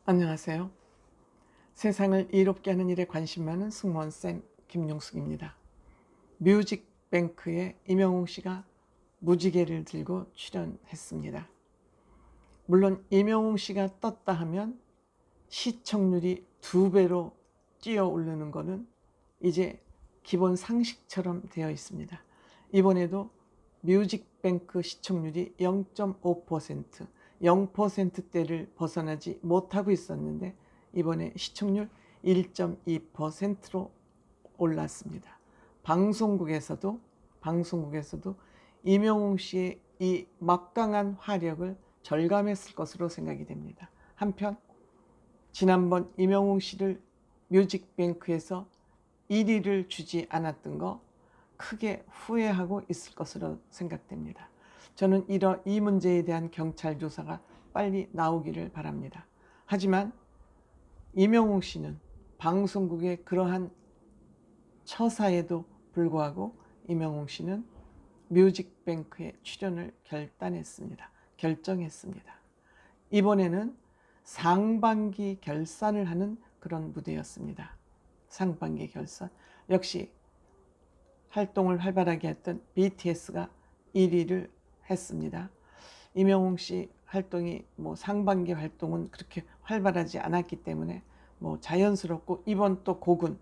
안녕하세요. 세상을 이롭게 하는 일에 관심 많은 승무원쌤 김용숙입니다. 뮤직뱅크에 임영웅 씨가 무지개를 들고 출연했습니다. 물론 임영웅 씨가 떴다 하면 시청률이 2배로 뛰어 오르는 것은 이제 기본 상식처럼 되어 있습니다. 이번에도 뮤직뱅크 시청률이 0.5%, 0%대를 벗어나지 못하고 있었는데 이번에 시청률 1.2%로 올랐습니다. 방송국에서도 임영웅 씨의 이 막강한 화력을 절감했을 것으로 생각이 됩니다. 한편 지난번 임영웅 씨를 뮤직뱅크에서 1위를 주지 않았던 거 크게 후회하고 있을 것으로 생각됩니다. 저는 이 문제에 대한 경찰 조사가 빨리 나오기를 바랍니다. 하지만 임영웅 씨는 방송국의 그러한 처사에도 불구하고 임영웅 씨는 뮤직뱅크에 출연을 결정했습니다. 이번에는 상반기 결산을 하는 그런 무대였습니다. 상반기 결산. 역시 활동을 활발하게 했던 BTS가 1위를 했습니다. 임영웅 씨 활동이 상반기 활동은 그렇게 활발하지 않았기 때문에 자연스럽고 이번 또 곡은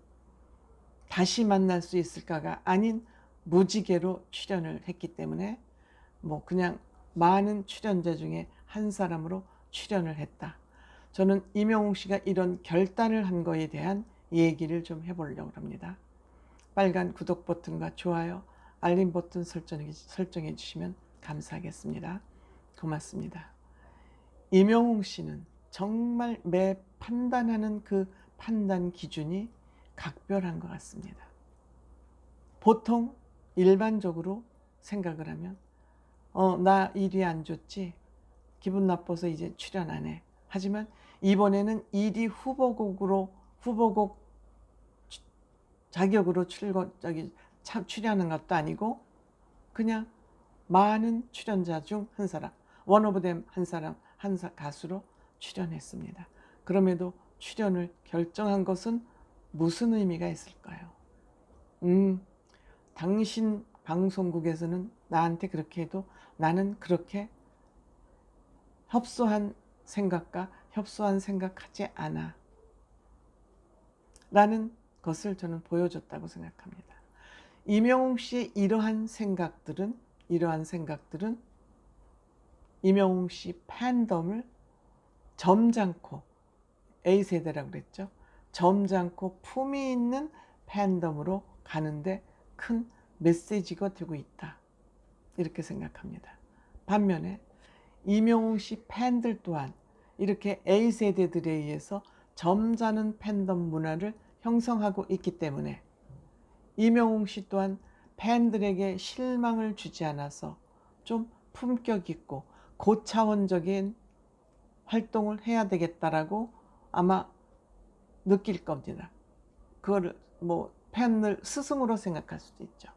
다시 만날 수 있을까가 아닌 무지개로 출연을 했기 때문에 그냥 많은 출연자 중에 한 사람으로 출연을 했다. 저는 임영웅 씨가 이런 결단을 한 거에 대한 얘기를 좀 해보려고 합니다. 빨간 구독 버튼과 좋아요, 알림 버튼 설정해 주시면 감사하겠습니다. 고맙습니다. 임영웅 씨는 정말 매 판단하는 그 판단 기준이 각별한 것 같습니다. 보통 일반적으로 생각을 하면 나 일이 안 좋지, 기분 나빠서 이제 출연 안 해. 하지만 이번에는 1위 후보곡 자격으로 출연하는 것도 아니고 그냥 많은 출연자 중 한 사람, 원 오브 댐 한 사람, 한 가수로 출연했습니다. 그럼에도 출연을 결정한 것은 무슨 의미가 있을까요? 당신 방송국에서는 나한테 그렇게 해도 나는 그렇게 협소한 생각하지 않아 라는 것을 저는 보여줬다고 생각합니다. 임영웅 씨의 이러한 생각들은 임영웅 씨 팬덤을 점잖고, A세대라고 그랬죠. 점잖고 품위 있는 팬덤으로 가는데 큰 메시지가 되고 있다, 이렇게 생각합니다. 반면에 임영웅 씨 팬들 또한 이렇게 A세대들에 의해서 점잖은 팬덤 문화를 형성하고 있기 때문에 임영웅 씨 또한 팬들에게 실망을 주지 않아서 좀 품격 있고 고차원적인 활동을 해야 되겠다라고 아마 느낄 겁니다. 그거를 팬을 스승으로 생각할 수도 있죠.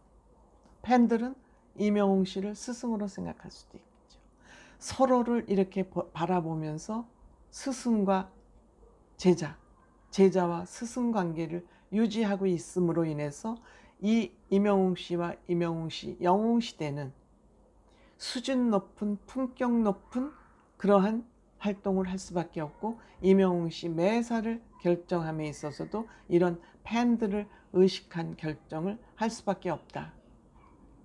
팬들은 임영웅 씨를 스승으로 생각할 수도 있죠. 서로를 이렇게 바라보면서 스승과 제자와 스승 관계를 유지하고 있음으로 인해서 이 임영웅 씨와 영웅 시대는 수준 높은, 품격 높은 그러한 활동을 할 수밖에 없고, 임영웅 씨 매사를 결정함에 있어서도 이런 팬들을 의식한 결정을 할 수밖에 없다.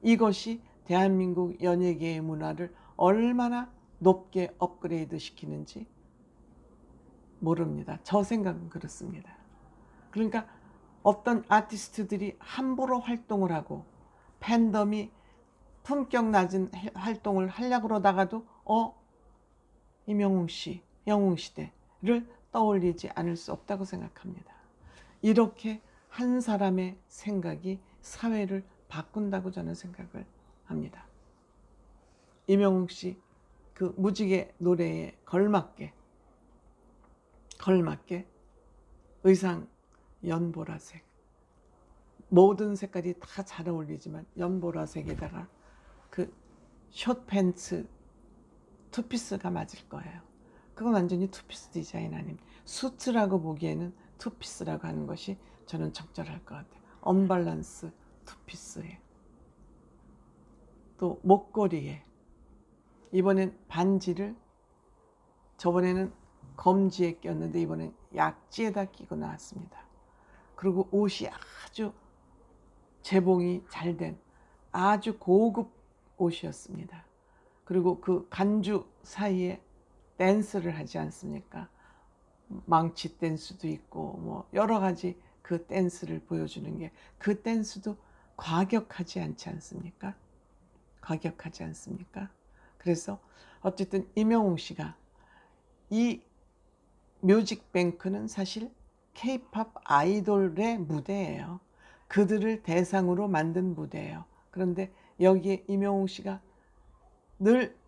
이것이 대한민국 연예계의 문화를 얼마나 높게 업그레이드 시키는지 모릅니다. 저 생각은 그렇습니다. 그러니까 어떤 아티스트들이 함부로 활동을 하고 팬덤이 품격 낮은 활동을 하려고 그러다가도 임영웅 씨, 영웅 시대를 떠올리지 않을 수 없다고 생각합니다. 이렇게 한 사람의 생각이 사회를 바꾼다고 저는 생각을 합니다. 임영웅 씨 그 무지개 노래에 걸맞게 의상 연보라색, 모든 색깔이 다 잘 어울리지만 연보라색에다가 그 숏팬츠 투피스가 맞을 거예요. 그건 완전히 투피스 디자인 아닙니다. 수트라고 보기에는 투피스라고 하는 것이 저는 적절할 것 같아요. 언밸런스 투피스에, 또 목걸이에, 이번엔 반지를 저번에는 검지에 꼈는데 이번엔 약지에다 끼고 나왔습니다. 그리고 옷이 아주 재봉이 잘 된 아주 고급 옷이었습니다. 그리고 그 간주 사이에 댄스를 하지 않습니까? 망치 댄스도 있고 뭐 여러 가지 그 댄스를 보여주는 게, 그 댄스도 과격하지 않지 않습니까? 과격하지 않습니까? 그래서 어쨌든 임영웅 씨가, 이 뮤직뱅크는 사실 K-팝 아이돌의 무대예요. 그들을 대상으로 만든 무대예요. 그런데 여기에 임영웅 씨가 늘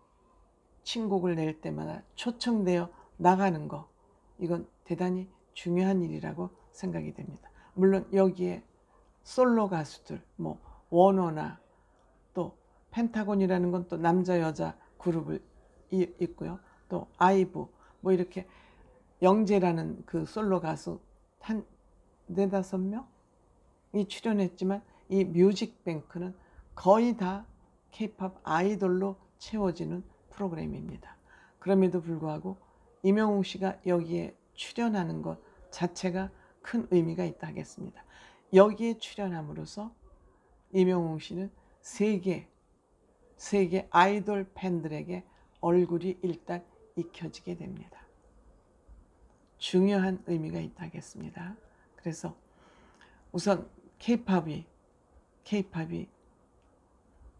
신곡을 낼 때마다 초청되어 나가는 거, 이건 대단히 중요한 일이라고 생각이 됩니다. 물론 여기에 솔로 가수들, 뭐 원어나 또 펜타곤이라는 건 또 남자 여자 그룹을 있고요. 또 아이브, 뭐 이렇게 영재라는 그 솔로 가수 한 4~5명이 출연했지만, 이 뮤직뱅크는 거의 다 K-팝 아이돌로 채워지는 프로그램입니다. 그럼에도 불구하고 임영웅 씨가 여기에 출연하는 것 자체가 큰 의미가 있다 하겠습니다. 여기에 출연함으로써 임영웅 씨는 세계 아이돌 팬들에게 얼굴이 일단 익혀지게 됩니다. 중요한 의미가 있다 하겠습니다. 그래서 우선 K-팝이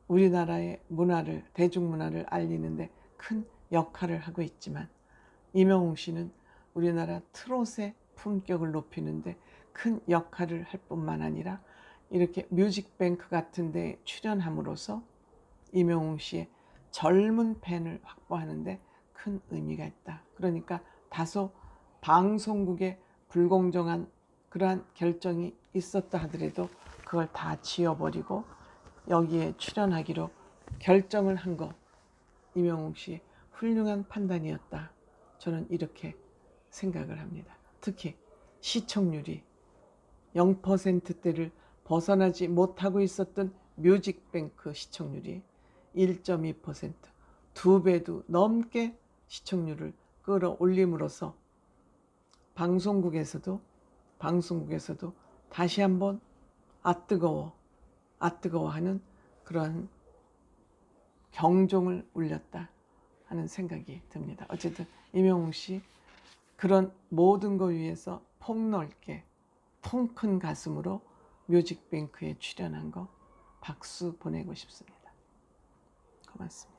우리나라의 문화를, 대중문화를 알리는데 큰 역할을 하고 있지만, 임영웅 씨는 우리나라 트롯의 품격을 높이는데 큰 역할을 할 뿐만 아니라 이렇게 뮤직뱅크 같은 데 출연함으로써 임영웅 씨의 젊은 팬을 확보하는데 큰 의미가 있다. 그러니까 다소 방송국의 불공정한 그러한 결정이 있었다 하더라도 그걸 다 지워버리고 여기에 출연하기로 결정을 한 것, 임영웅 씨의 훌륭한 판단이었다. 저는 이렇게 생각을 합니다. 특히 시청률이 0%대를 벗어나지 못하고 있었던 뮤직뱅크 시청률이 1.2%, 2배도 넘게 시청률을 끌어올림으로써 방송국에서도 다시 한번 뜨거워하는 그러한 경종을 울렸다 하는 생각이 듭니다. 어쨌든 임영웅 씨, 그런 모든 것 위해서 폭넓게 통 큰 가슴으로 뮤직뱅크에 출연한 거 박수 보내고 싶습니다. 고맙습니다.